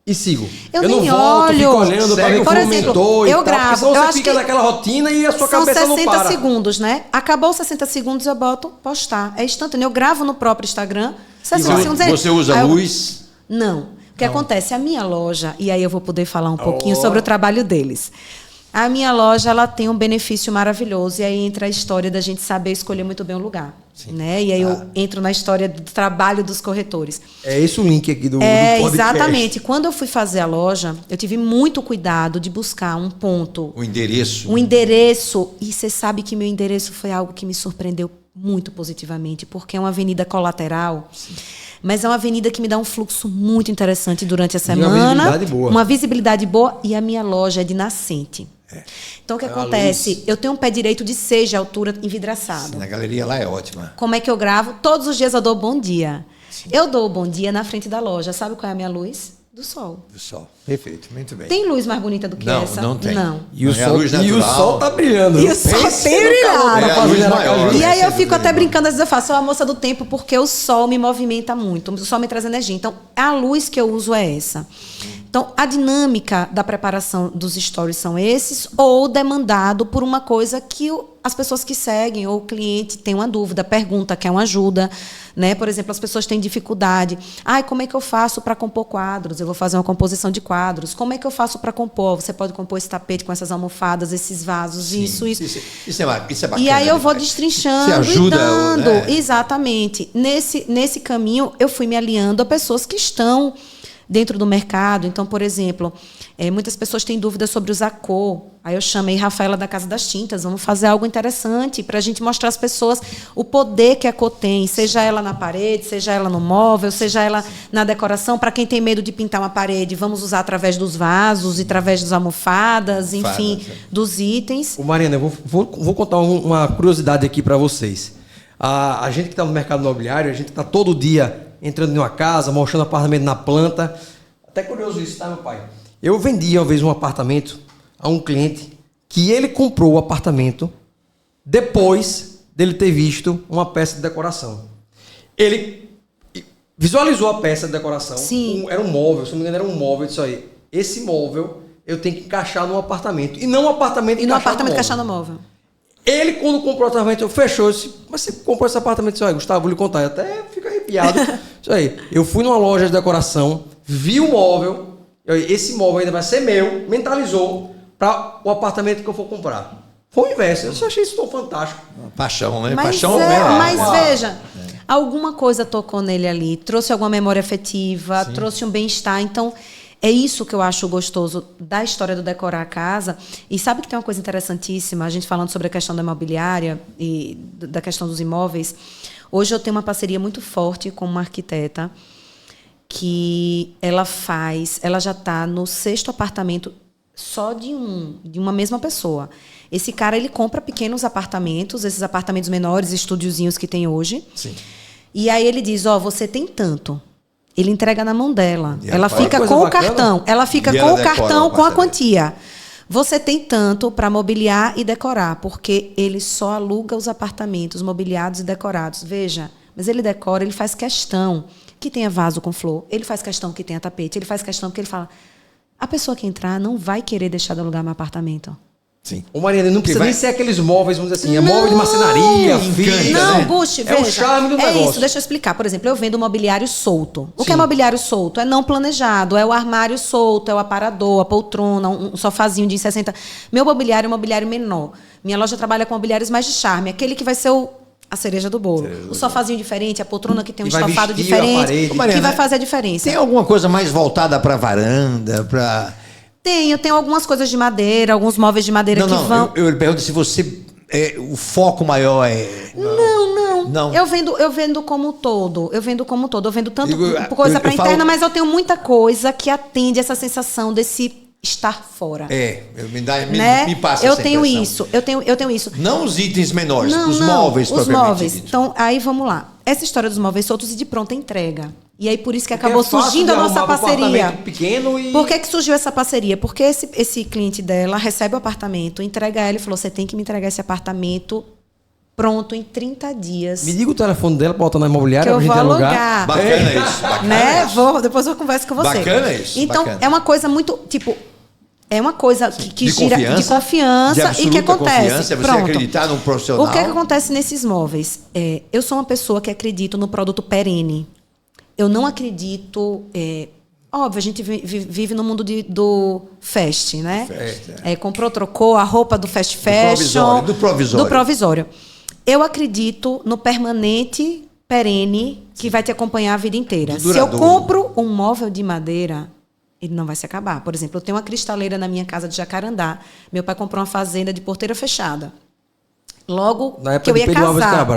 e sigo. Eu não nem volto, olho. fico olhando para ver que comentou e tal. Gravo. Porque senão você fica naquela rotina e a sua cabeça não para. São 60 segundos, né? Acabou os 60 segundos, eu boto postar. É instantâneo. Eu gravo no próprio Instagram. 60 segundos. Você usa luz? Não. O que acontece? A minha loja, e aí eu vou poder falar um pouquinho sobre o trabalho deles. A minha loja, ela tem um benefício maravilhoso, e aí entra a história da gente saber escolher muito bem o lugar. Né? E aí eu entro na história do trabalho dos corretores. É esse o link aqui do podcast. Exatamente. Quando eu fui fazer a loja, eu tive muito cuidado de buscar um ponto. Um endereço. Um endereço. E você sabe que meu endereço foi algo que me surpreendeu muito positivamente, porque é uma avenida colateral. Sim. Mas é uma avenida que me dá um fluxo muito interessante durante a semana. Uma visibilidade boa. Uma visibilidade boa, e a minha loja é de nascente. Então, o que acontece? Eu tenho um pé direito de 6 de altura envidraçado. Sim, a galeria lá é ótima. Como é que eu gravo? Todos os dias eu dou bom dia. Sim. Eu dou bom dia na frente da loja. Sabe qual é a minha luz? Do sol. Do sol. Perfeito, muito bem. Tem luz mais bonita do que essa? Não tem. Não. E o sol tá brilhando. E o sol tem brilhado. É a luz maior, E aí né? eu fico até brincando, às vezes eu faço, sou a moça do tempo, porque o sol me movimenta muito, o sol me traz energia. Então, a luz que eu uso é essa. Então, a dinâmica da preparação dos stories são esses, ou demandado por uma coisa que as pessoas que seguem, ou o cliente tem uma dúvida, pergunta, quer uma ajuda, né? Por exemplo, as pessoas têm dificuldade. Como é que eu faço para compor quadros? Eu vou fazer uma composição de quadros. Como é que eu faço para compor? Você pode compor esse tapete com essas almofadas, esses vasos, Sim, isso. Isso é bacana. E aí eu vou demais. destrinchando Você ajuda, e dando. né? Exatamente. Nesse caminho, eu fui me aliando a pessoas que estão dentro do mercado. Então, por exemplo, muitas pessoas têm dúvidas sobre usar cor. Aí eu chamei Rafaela da Casa das Tintas. Vamos fazer algo interessante para a gente mostrar às pessoas o poder que a cor tem, seja ela na parede, seja ela no móvel, seja ela na decoração. Para quem tem medo de pintar uma parede, vamos usar através dos vasos, através das almofadas, enfim, dos itens. Mariana, eu vou contar uma curiosidade aqui para vocês. A gente que está no mercado imobiliário, a gente está todo dia entrando em uma casa, mostrando apartamento na planta. Até curioso isso, tá, meu pai? Eu vendi uma vez um apartamento a um cliente que ele comprou o apartamento depois dele ter visto uma peça de decoração. Ele visualizou a peça de decoração. Sim. Era um móvel, se não me engano, era um móvel disso aí. Esse móvel eu tenho que encaixar no apartamento. E não o apartamento encaixar no móvel. Ele, quando comprou o apartamento, fechou. Eu disse, mas você comprou esse apartamento? Isso aí, Gustavo, vou lhe contar. Eu até fico arrepiado. Isso aí. Eu fui numa loja de decoração, vi o móvel. Esse móvel ainda vai ser meu. Mentalizou para o apartamento que eu for comprar. Foi o inverso. Eu só achei isso tão fantástico. Paixão, né? Mas Paixão mas veja, alguma coisa tocou nele ali. Trouxe alguma memória afetiva, trouxe um bem-estar. Então, é isso que eu acho gostoso da história do decorar a casa. E sabe que tem uma coisa interessantíssima, a gente falando sobre a questão da imobiliária e da questão dos imóveis. Hoje eu tenho uma parceria muito forte com uma arquiteta que ela já está no 6º apartamento só de uma mesma pessoa. Esse cara, ele compra pequenos apartamentos, esses apartamentos menores, estúdiozinhos que tem hoje. Sim. E aí ele diz, você tem tanto. Ele entrega na mão dela. E ela fica com o cartão. Ela fica com o cartão, com a quantia. Você tem tanto para mobiliar e decorar, porque ele só aluga os apartamentos mobiliados e decorados. Veja, mas ele decora, ele faz questão que tenha vaso com flor, ele faz questão que tenha tapete, ele faz questão que ele fala, a pessoa que entrar não vai querer deixar de alugar meu apartamento. Sim. Ô Mariana, não precisa nem ser aqueles móveis, vamos dizer assim, é móvel de marcenaria, fita. Não, né? Bush, veja. É o charme do negócio. É isso, deixa eu explicar. Por exemplo, eu vendo mobiliário solto. O que é mobiliário solto? É não planejado, é o armário solto, é o aparador, a poltrona, um sofazinho de 60. Meu mobiliário é um mobiliário menor. Minha loja trabalha com mobiliários mais de charme, aquele que vai ser a cereja do bolo. O sofazinho diferente, a poltrona que tem um estofado diferente, que vai fazer a diferença. Tem alguma coisa mais voltada para varanda, para... Tenho algumas coisas de madeira, alguns móveis de madeira que vão... Eu pergunto se você... o foco maior é... Não. Eu vendo como um todo. Eu vendo tanto coisa para interna, mas eu tenho muita coisa que atende essa sensação desse estar fora. Me passa essa impressão. Eu tenho isso. Não os itens menores, os móveis propriamente dito. Então, aí vamos lá. Essa história dos móveis soltos e de pronta entrega. E aí, por isso que acabou surgindo a nossa parceria. Pequeno e... Por que surgiu essa parceria? Porque esse cliente dela recebe o apartamento, entrega ela e falou, você tem que me entregar esse apartamento pronto em 30 dias. Me diga o telefone dela, bota na imobiliária que eu pra gente vou alugar. Bacana isso. Bacana né? isso. Depois eu converso com você. Bacana isso. Então, bacana. é uma coisa muito, é uma coisa que gira de confiança de e que acontece. Confiança, você acreditar num profissional. O que acontece nesses móveis? Eu sou uma pessoa que acredito no produto perene. Eu não acredito... óbvio, a gente vive no mundo do fast, né? Comprou, trocou a roupa do fast fashion. Do provisório. Eu acredito no permanente, perene, que vai te acompanhar a vida inteira. Se eu compro um móvel de madeira... ele não vai se acabar. Por exemplo, eu tenho uma cristaleira na minha casa de Jacarandá. Meu pai comprou uma fazenda de porteira fechada. Logo que eu ia casar.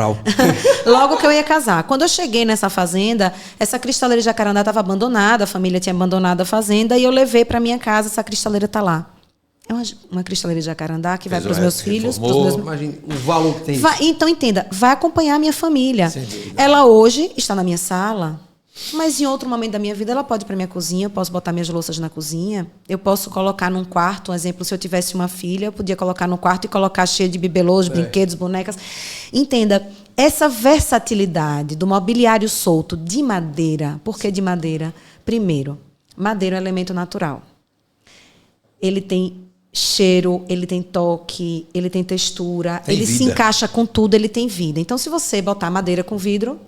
Logo que eu ia casar. Quando eu cheguei nessa fazenda, essa cristaleira de Jacarandá estava abandonada, a família tinha abandonado a fazenda, e eu levei para minha casa, essa cristaleira está lá. É uma cristaleira de Jacarandá que vai para os meus filhos. Imagina o valor que tem. Então, entenda, vai acompanhar a minha família. Ela hoje está na minha sala. Mas em outro momento da minha vida, ela pode ir para minha cozinha, eu posso botar minhas louças na cozinha, eu posso colocar num quarto, um exemplo, se eu tivesse uma filha, eu podia colocar no quarto e colocar cheio de bibelôs, brinquedos, bonecas. Entenda, essa versatilidade do mobiliário solto de madeira. Por que de madeira? Primeiro, madeira é um elemento natural. Ele tem cheiro, ele tem toque, ele tem textura, ele se encaixa com tudo, ele tem vida. Então, se você botar madeira com vidro,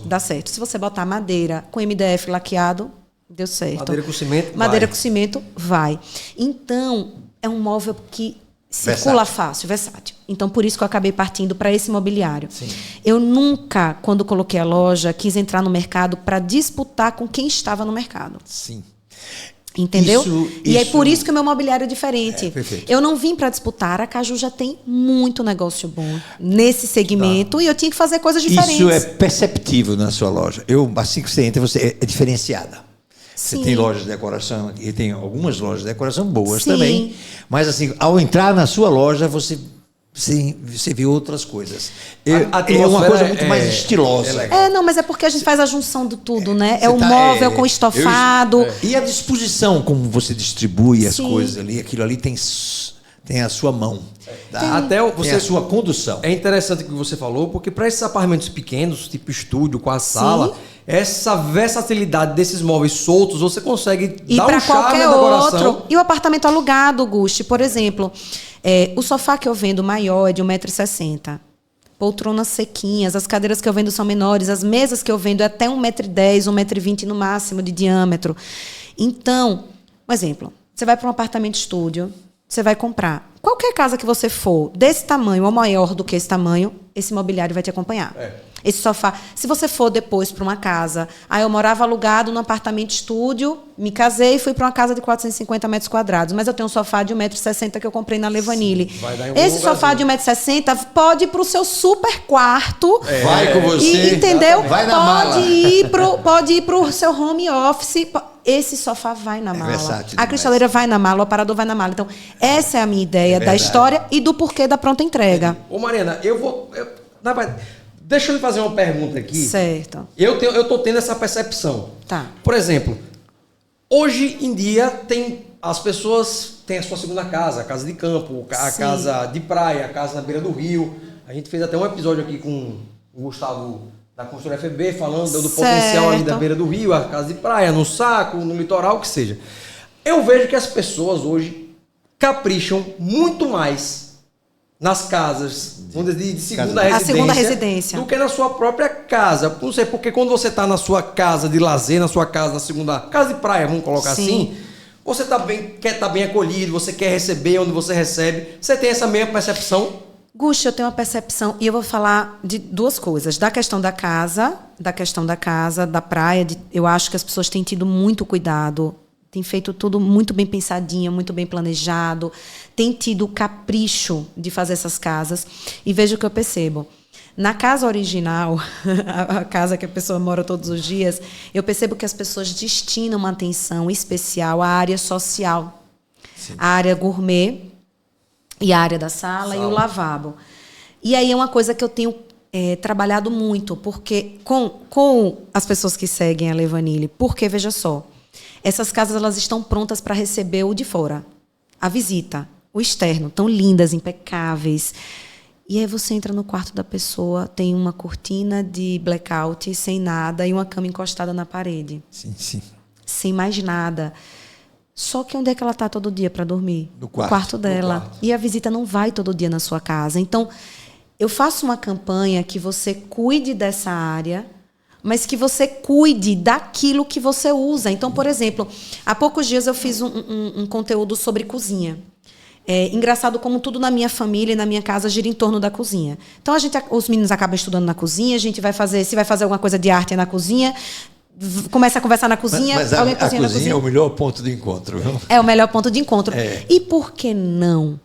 dá certo. Se você botar madeira com MDF laqueado, deu certo. Madeira com cimento, madeira com cimento, vai. Então, é um móvel que circula fácil, versátil. Então, por isso que eu acabei partindo para esse mobiliário. Sim. Eu nunca, quando coloquei a loja, quis entrar no mercado para disputar com quem estava no mercado. Sim. Entendeu? E é por isso que o meu mobiliário é diferente. Perfeito. Eu não vim para disputar. A Caju já tem muito negócio bom nesse segmento e eu tinha que fazer coisas diferentes. Isso é perceptível na sua loja. Assim que você entra, você é diferenciada. Sim. Você tem lojas de decoração, e tem algumas lojas de decoração boas também. Mas assim, ao entrar na sua loja, você vê outras coisas. É uma coisa muito mais estilosa. Não, mas é porque a gente faz a junção de tudo, né? É o móvel com estofado. E a disposição, como você distribui as coisas ali, aquilo ali tem a sua mão. Tá? Até tem a sua condução. É interessante o que você falou, porque para esses apartamentos pequenos, tipo estúdio, com a sala, essa versatilidade desses móveis soltos, você consegue dar um charme à decoração. Outro. E o apartamento alugado, Gusti, por exemplo, o sofá que eu vendo maior é de 1,60 m. Poltronas sequinhas, as cadeiras que eu vendo são menores, as mesas que eu vendo é até 1,10 m, 1,20 m no máximo de diâmetro. Então, um exemplo, você vai para um apartamento estúdio, você vai comprar. Qualquer casa que você for, desse tamanho ou maior do que esse tamanho, esse mobiliário vai te acompanhar. Esse sofá. Se você for depois para uma casa, eu morava alugado num apartamento estúdio, me casei e fui para uma casa de 450 metros quadrados, mas eu tenho um sofá de 1,60 m que eu comprei na Levanile. Esse sofá de 1,60 m pode ir para o seu super quarto. Vai com você. Entendeu? Vai na mala. Pode ir para o seu home office. Esse sofá vai na mala. A cristaleira vai na mala, o aparador vai na mala. Então, essa é a minha ideia da história e do porquê da pronta entrega. Ô, Mariana, deixa eu lhe fazer uma pergunta aqui. Certo. Eu tô tendo essa percepção. Tá. Por exemplo, hoje em dia as pessoas têm a sua segunda casa, a casa de campo, a casa de praia, a casa na beira do rio. A gente fez até um episódio aqui com o Gustavo da Construtora FB, falando do potencial ali da beira do rio, a casa de praia, no Saco, no litoral, o que seja. Eu vejo que as pessoas hoje capricham muito mais nas casas de segunda residência do que na sua própria casa. Não sei, porque quando você está na sua casa de lazer, na sua casa, na segunda casa de praia, vamos colocar assim, você quer estar bem acolhido, você quer receber onde você recebe. Você tem essa mesma percepção? Gusti, eu tenho uma percepção, e eu vou falar de duas coisas. Da questão da casa, da praia. Eu acho que as pessoas têm tido muito cuidado, têm feito tudo muito bem pensadinho, muito bem planejado, têm tido o capricho de fazer essas casas. E veja o que eu percebo. Na casa original, a casa que a pessoa mora todos os dias, eu percebo que as pessoas destinam uma atenção especial à área social, à área gourmet, e a área da sala e o lavabo. E aí é uma coisa que eu tenho trabalhado muito, porque com as pessoas que seguem a Levanile, porque, veja só, essas casas elas estão prontas para receber o de fora, a visita, o externo, tão lindas, impecáveis. E aí você entra no quarto da pessoa, tem uma cortina de blackout, sem nada, e uma cama encostada na parede. Sim. Sem mais nada. Só que onde é que ela está todo dia para dormir? No quarto. No quarto dela. E a visita não vai todo dia na sua casa. Então, eu faço uma campanha que você cuide dessa área, mas que você cuide daquilo que você usa. Então, por exemplo, há poucos dias eu fiz um conteúdo sobre cozinha. Engraçado como tudo na minha família e na minha casa gira em torno da cozinha. Então, os meninos acabam estudando na cozinha, a gente vai fazer alguma coisa de arte na cozinha, começa a conversar na cozinha. Mas a cozinha é o melhor ponto de encontro, viu? É o melhor ponto de encontro. E por que não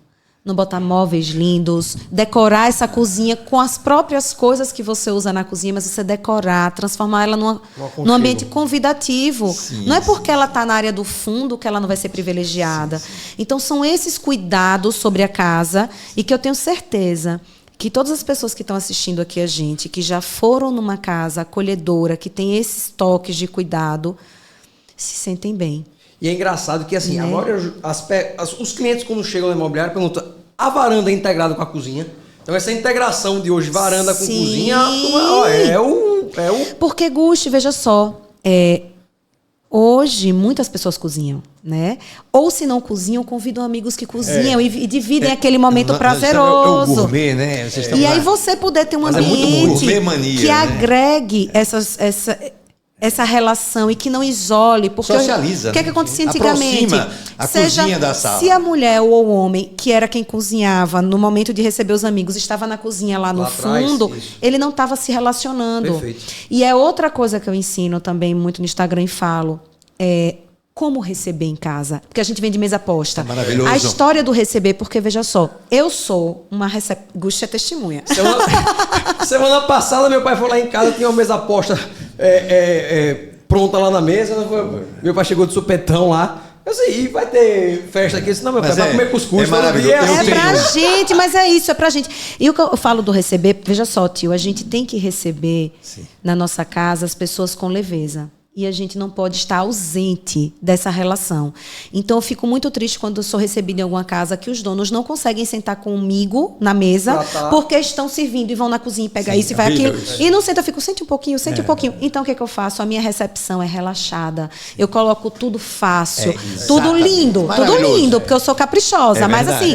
botar móveis lindos, decorar essa cozinha com as próprias coisas que você usa na cozinha, mas você decorar, transformar ela num ambiente convidativo. Não é porque ela está na área do fundo que ela não vai ser privilegiada. Então, são esses cuidados sobre a casa e que eu tenho certeza que todas as pessoas que estão assistindo aqui a gente, que já foram numa casa acolhedora, que tem esses toques de cuidado, se sentem bem. E é engraçado que, assim, a maioria, os clientes, quando chegam no imobiliário, perguntam: a varanda é integrada com a cozinha? Então, essa integração de hoje, varanda com cozinha, é o... Porque, Gusti, veja só, hoje muitas pessoas cozinham, né? Ou se não cozinham, convidam amigos que cozinham e dividem aquele momento prazeroso. É o gourmet, né? E aí você poder ter um ambiente que agregue essa relação e que não isole. Porque socializa. O que é que acontecia antigamente? Aproxima a cozinha da sala. Se a mulher ou o homem, que era quem cozinhava, no momento de receber os amigos, estava na cozinha lá no fundo, ele não estava se relacionando. Perfeito. E é outra coisa que eu ensino também muito no Instagram e falo, como receber em casa. Porque a gente vem de mesa posta. É maravilhoso. A história do receber, porque veja só, eu sou uma Gusti é testemunha. Semana passada, meu pai foi lá em casa, tinha uma mesa posta pronta lá na mesa. Meu pai chegou de supetão lá. Eu sei, vai ter festa aqui. Não, meu pai vai comer cuscuz. É maravilhoso. É pra gente, mas é isso, é pra gente. E o que eu falo do receber, veja só, tio, a gente tem que receber na nossa casa as pessoas com leveza. E a gente não pode estar ausente dessa relação. Então, eu fico muito triste quando eu sou recebida em alguma casa que os donos não conseguem sentar comigo na mesa porque estão servindo e vão na cozinha e pegar isso e vai aquilo. E não senta, eu fico, sente um pouquinho. Então, o que eu faço? A minha recepção é relaxada. Eu coloco tudo fácil, tudo lindo, porque eu sou caprichosa. Mas assim,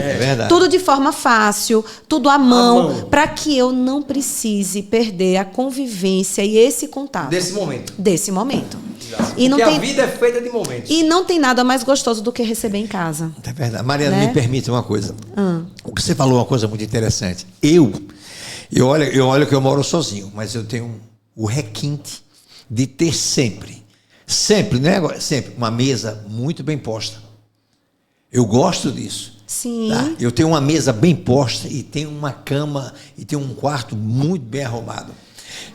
tudo de forma fácil, tudo à mão, para que eu não precise perder a convivência e esse contato. Desse momento. E porque a vida é feita de momentos. E não tem nada mais gostoso do que receber em casa. É verdade. Mariana, me permite uma coisa. O que você falou é uma coisa muito interessante. Eu olho que eu moro sozinho, mas eu tenho o requinte de ter sempre, né? Sempre uma mesa muito bem posta. Eu gosto disso. Sim. Tá? Eu tenho uma mesa bem posta e tenho uma cama e tenho um quarto muito bem arrumado.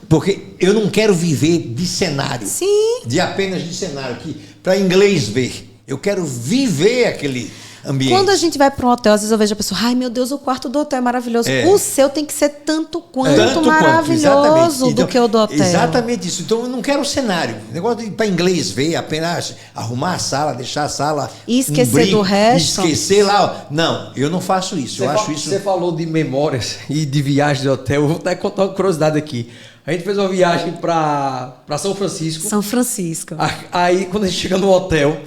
Porque eu não quero viver de cenário. Sim. Apenas de cenário, para inglês ver. Eu quero viver aquele ambiente. Quando a gente vai para um hotel, às vezes eu vejo a pessoa, ai meu Deus, o quarto do hotel é maravilhoso. O seu tem que ser tanto quanto maravilhoso do que o do hotel. Exatamente isso. Então eu não quero o cenário. O negócio de ir para inglês ver, apenas arrumar a sala, deixar a sala. E esquecer do resto. Esquecer lá. Não, eu não faço isso. Você falou de memórias e de viagem de hotel. Eu vou até contar uma curiosidade aqui. A gente fez uma viagem para São Francisco. São Francisco. Aí, quando a gente chega no hotel,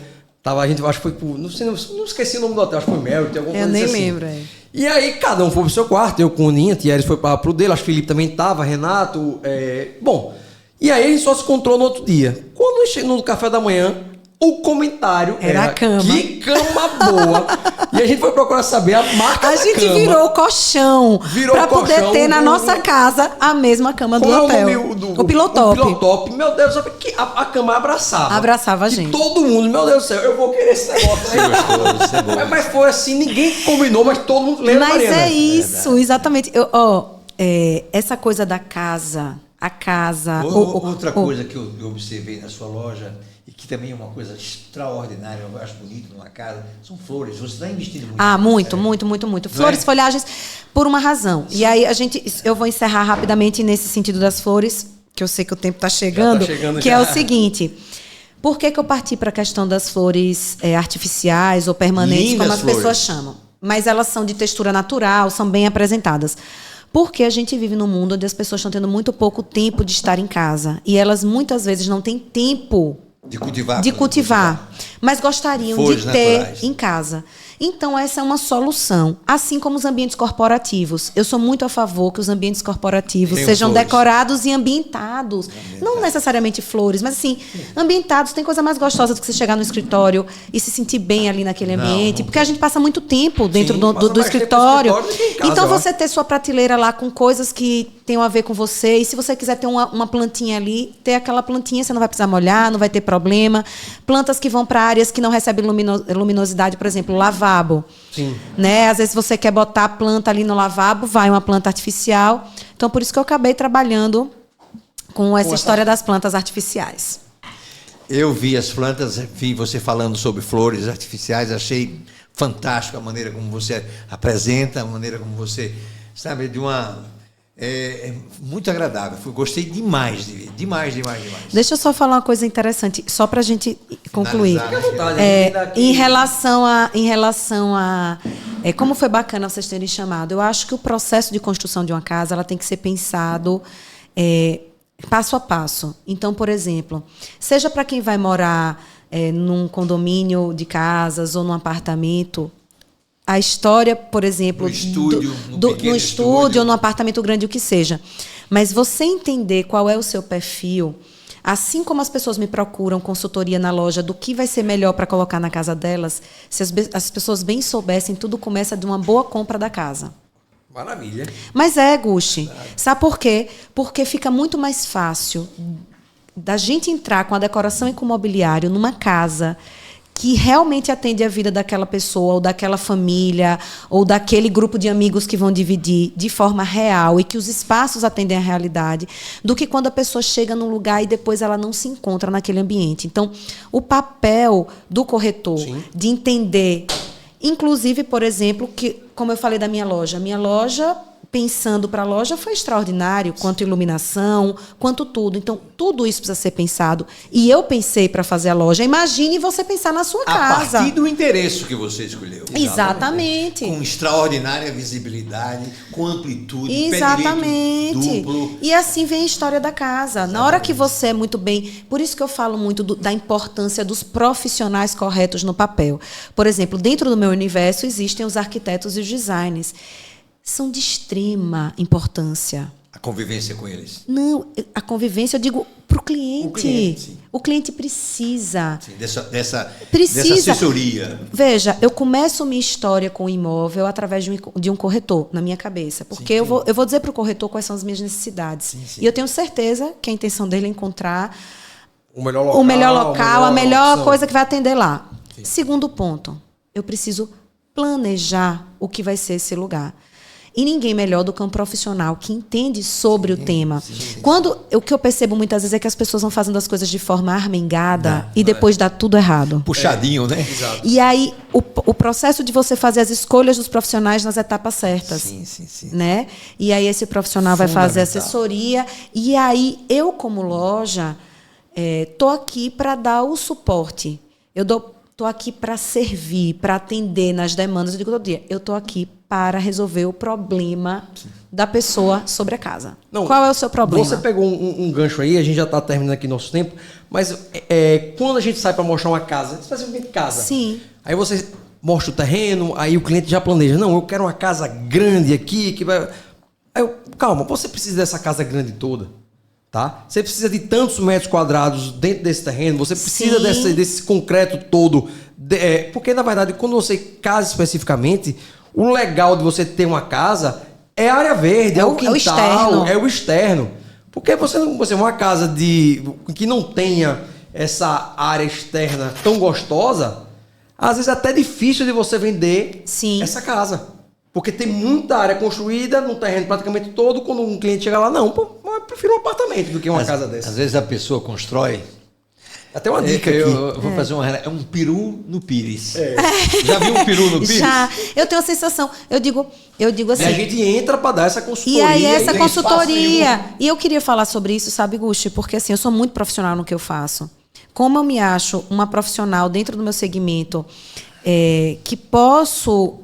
a gente, acho que foi por... Não esqueci o nome do hotel, acho que foi Merit, alguma coisa assim. Eu nem lembro. E aí, cada um foi pro seu quarto, eu com o Ninha, Thierry foi pro dele, acho que o Felipe também tava, Renato, bom. E aí, a gente só se encontrou no outro dia. Quando a gente chegou no café da manhã, o comentário era a cama. Que cama boa. E a gente foi procurar saber a marca da cama. A gente virou o colchão para poder ter na nossa casa a mesma cama do hotel. O Pilotop. O Pilotop. Meu Deus, sabe que a cama abraçava. Abraçava a gente. E todo mundo, meu Deus do céu, eu vou querer esse negócio. Mas foi assim, ninguém combinou, mas todo mundo lembra. Mas Mariana. É isso, exatamente. Essa coisa da casa, a casa... Outra coisa que eu observei na sua loja... e que também é uma coisa extraordinária, eu acho bonito numa casa, são flores. Você está investindo muito. Muito. Flores, folhagens, por uma razão. Sim. E aí eu vou encerrar rapidamente nesse sentido das flores, que eu sei que o tempo está chegando, que é o seguinte. Por que eu parti para a questão das flores artificiais ou permanentes, como as pessoas chamam? Mas elas são de textura natural, são bem apresentadas. Porque a gente vive num mundo onde as pessoas estão tendo muito pouco tempo de estar em casa. E elas muitas vezes não têm tempo de cultivar, mas gostariam de ter em casa. Então, essa é uma solução. Assim como os ambientes corporativos. Eu sou muito a favor que os ambientes corporativos sejam decorados e ambientados. Não necessariamente flores, mas assim, ambientados. Tem coisa mais gostosa do que você chegar no escritório e se sentir bem ali naquele ambiente. Porque a gente passa muito tempo dentro do escritório. Então, você ter sua prateleira lá com coisas que tenham a ver com você. E se você quiser ter uma plantinha ali, ter aquela plantinha, você não vai precisar molhar, não vai ter problema. Plantas que vão para áreas que não recebem luminosidade, por exemplo, lavabo. Sim. Né? Às vezes você quer botar a planta ali no lavabo, vai uma planta artificial. Então, por isso que eu acabei trabalhando com essa história das plantas artificiais. Eu vi as plantas, vi você falando sobre flores artificiais, achei fantástico a maneira como você apresenta, a maneira como você sabe, de uma... muito agradável. Gostei demais de ver. Demais. Deixa eu só falar uma coisa interessante, só para a gente concluir. Finalizar, né? Fica à vontade, Em relação a como foi bacana vocês terem chamado, eu acho que o processo de construção de uma casa ela tem que ser pensado passo a passo. Então, por exemplo, seja para quem vai morar num condomínio de casas ou num apartamento, a história, por exemplo, no estúdio ou no apartamento grande, o que seja. Mas você entender qual é o seu perfil, assim como as pessoas me procuram consultoria na loja do que vai ser melhor para colocar na casa delas, se as pessoas bem soubessem, tudo começa de uma boa compra da casa. Maravilha. Mas Gushi. Sabe por quê? Porque fica muito mais fácil da gente entrar com a decoração e com o mobiliário numa casa que realmente atende a vida daquela pessoa, ou daquela família, ou daquele grupo de amigos que vão dividir de forma real e que os espaços atendem à realidade, do que quando a pessoa chega num lugar e depois ela não se encontra naquele ambiente. Então, o papel do corretor de entender, inclusive, por exemplo, que, como eu falei da minha loja, pensando para a loja foi extraordinário, quanto iluminação, quanto tudo. Então, tudo isso precisa ser pensado. E eu pensei para fazer a loja. Imagine você pensar na sua casa. A partir do endereço que você escolheu. Exatamente. Com extraordinária visibilidade, com amplitude, exatamente. Pé direito duplo. E assim vem a história da casa. Exatamente. Na hora que você é muito bem... Por isso que eu falo muito da importância dos profissionais corretos no papel. Por exemplo, dentro do meu universo existem os arquitetos e os designers. São de extrema importância. A convivência com eles? Não, a convivência, eu digo, para o cliente. O cliente precisa. Sim, dessa assessoria. Veja, eu começo minha história com o imóvel através de um corretor, na minha cabeça. Porque eu vou dizer para o corretor quais são as minhas necessidades. Sim. E eu tenho certeza que a intenção dele é encontrar o melhor local, a melhor coisa que vai atender lá. Sim. Segundo ponto, eu preciso planejar o que vai ser esse lugar. E ninguém melhor do que um profissional que entende sobre o tema. O que eu percebo muitas vezes é que as pessoas vão fazendo as coisas de forma armengada e depois dá tudo errado. Puxadinho, né? Exato. E aí, o processo de você fazer as escolhas dos profissionais nas etapas certas. Sim. Né? E aí esse profissional vai fazer assessoria. E aí, eu como loja, estou aqui para dar o suporte. Estou aqui para servir, para atender nas demandas. Eu digo todo dia, eu estou aqui para resolver o problema da pessoa sobre a casa. Qual é o seu problema? Você pegou um gancho aí, a gente já está terminando aqui nosso tempo, mas quando a gente sai para mostrar uma casa, especialmente casa, sim. Aí você mostra o terreno, aí o cliente já planeja, não, eu quero uma casa grande aqui, que vai... Calma, você precisa dessa casa grande toda. Tá? Você precisa de tantos metros quadrados dentro desse terreno, você precisa desse concreto todo. Porque, na verdade, quando você casa especificamente, o legal de você ter uma casa é a área verde, é o quintal, é o externo. Porque uma casa que não tenha essa área externa tão gostosa, às vezes é até difícil de você vender essa casa. Porque tem muita área construída no terreno praticamente todo. Quando um cliente chega lá, não, eu prefiro um apartamento do que uma casa dessa. Às vezes a pessoa constrói. Até uma dica aqui. Eu vou fazer um peru no pires. Já viu um peru no pires? Já. Eu tenho a sensação. Eu digo assim. E a gente entra para dar essa consultoria. E aí essa consultoria. E eu queria falar sobre isso, sabe, Gusti? Porque assim, eu sou muito profissional no que eu faço. Como eu me acho uma profissional dentro do meu segmento que posso...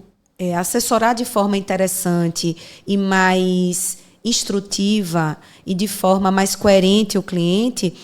assessorar de forma interessante e mais instrutiva e de forma mais coerente o cliente,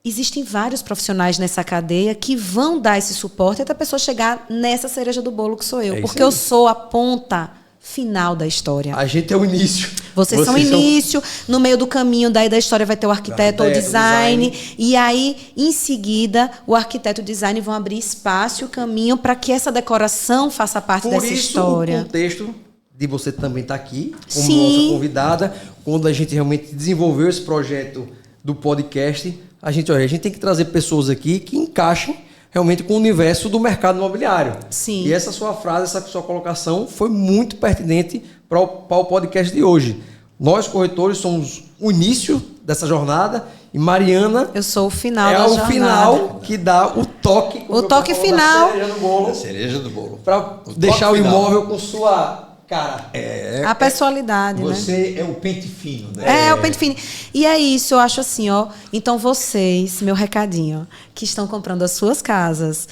existem vários profissionais nessa cadeia que vão dar esse suporte até a pessoa chegar nessa cereja do bolo que sou eu. Porque eu sou a ponta final da história. A gente é o início. Vocês são o início, no meio do caminho daí da história vai ter o arquiteto ou o design, e aí, em seguida, o arquiteto e o design vão abrir espaço e o caminho para que essa decoração faça parte dessa história. Por isso, o contexto de você também estar aqui, como nossa convidada, quando a gente realmente desenvolveu esse projeto do podcast, a gente tem que trazer pessoas aqui que encaixem realmente com o universo do mercado imobiliário. Sim. E essa sua frase, essa sua colocação foi muito pertinente para o podcast de hoje. Nós, corretores, somos o início dessa jornada e Mariana... Eu sou o final da jornada. É o final que dá o toque... O toque final. Da cereja no bolo. A cereja do bolo. Para deixar o imóvel com sua cara. A personalidade, né? Você é o pente fino, né? É o pente fino. E é isso, eu acho assim, ó. Então vocês, meu recadinho, que estão comprando as suas casas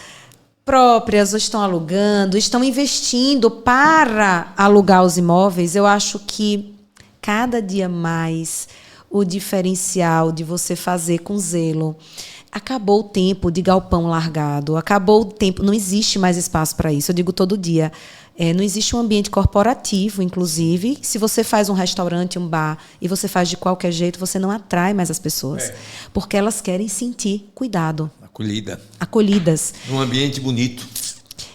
próprias, ou estão alugando, estão investindo para alugar os imóveis, eu acho que cada dia mais o diferencial de você fazer com zelo. Acabou o tempo de galpão largado, acabou o tempo, não existe mais espaço para isso, eu digo todo dia. Não existe um ambiente corporativo, inclusive. Se você faz um restaurante, um bar, e você faz de qualquer jeito, você não atrai mais as pessoas. Porque elas querem sentir cuidado. Acolhidas. Num ambiente bonito.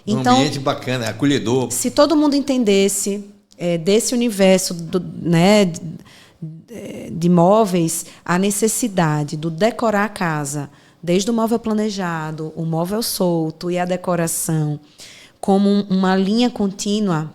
Então, num ambiente bacana, acolhedor. Se todo mundo entendesse desse universo né, de móveis, a necessidade do decorar a casa, desde o móvel planejado, o móvel solto e a decoração, como uma linha contínua,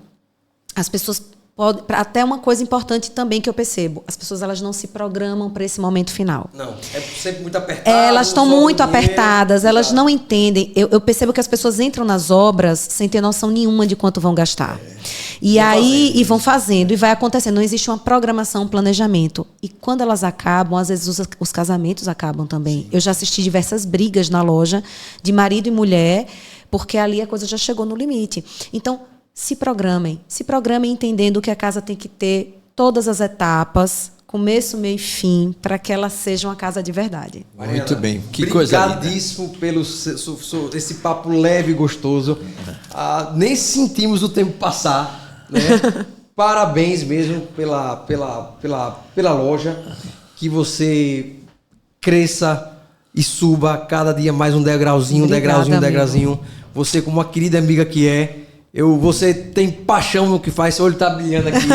as pessoas podem... Até uma coisa importante também que eu percebo, as pessoas elas não se programam para esse momento final. Não, é sempre muito apertado. Elas estão muito apertadas, elas não entendem. Eu percebo que as pessoas entram nas obras sem ter noção nenhuma de quanto vão gastar. E vão fazendo, e vai acontecendo. Não existe uma programação, um planejamento. E quando elas acabam, às vezes os casamentos acabam também. Eu já assisti diversas brigas na loja de marido e mulher, porque ali a coisa já chegou no limite. Então, se programem entendendo que a casa tem que ter todas as etapas, começo, meio e fim, para que ela seja uma casa de verdade. Muito bem. Que coisa linda. Obrigadíssimo pelo esse papo leve e gostoso. Nem sentimos o tempo passar, né? Parabéns mesmo pela loja. Que você cresça e suba cada dia mais um degrauzinho, Obrigada, um degrauzinho. Você, como uma querida amiga que você tem paixão no que faz, seu olho tá brilhando aqui,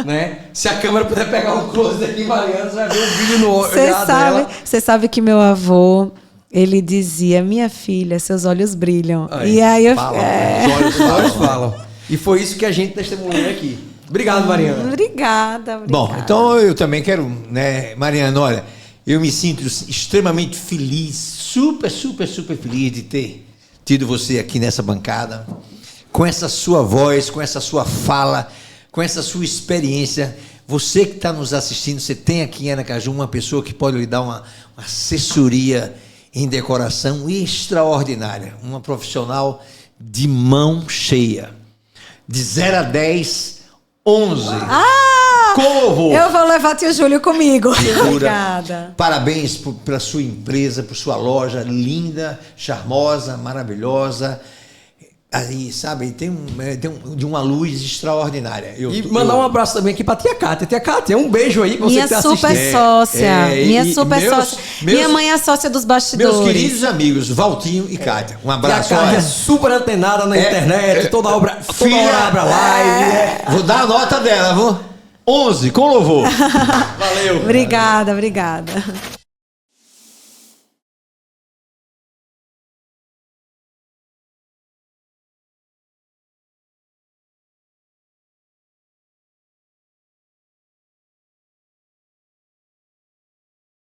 né? Se a câmera puder pegar um close aqui, Mariana, você vai ver um brilho no olho dela. Você sabe que meu avô, ele dizia, minha filha, seus olhos brilham. Aí, e aí eu... Os olhos falam. E foi isso que a gente testemunhou aqui. Obrigado, Mariana. Obrigada. Bom, então eu também quero, né, Mariana, olha, eu me sinto extremamente feliz, super feliz de ter tido você aqui nessa bancada, com essa sua voz, com essa sua fala, com essa sua experiência. Você que está nos assistindo, você tem aqui em Aracaju uma pessoa que pode lhe dar uma assessoria em decoração extraordinária, uma profissional de mão cheia. De 0 a 10, 11. Com louvor. Eu vou levar tio Júlio comigo. Obrigada. Parabéns pela sua empresa, por sua loja linda, charmosa, maravilhosa. Ali, sabe, tem de uma luz extraordinária. Mandar um abraço também aqui pra tia Cátia. Tia Cátia, um beijo aí pra você que tá assistindo. Minha super sócia. Minha mãe é sócia dos bastidores. Meus queridos amigos, Valtinho e Cátia. Um abraço. Tia Cátia é super antenada na internet, toda hora abre live. Vou dar a nota dela, vou. 11, com louvor. Valeu. Obrigada.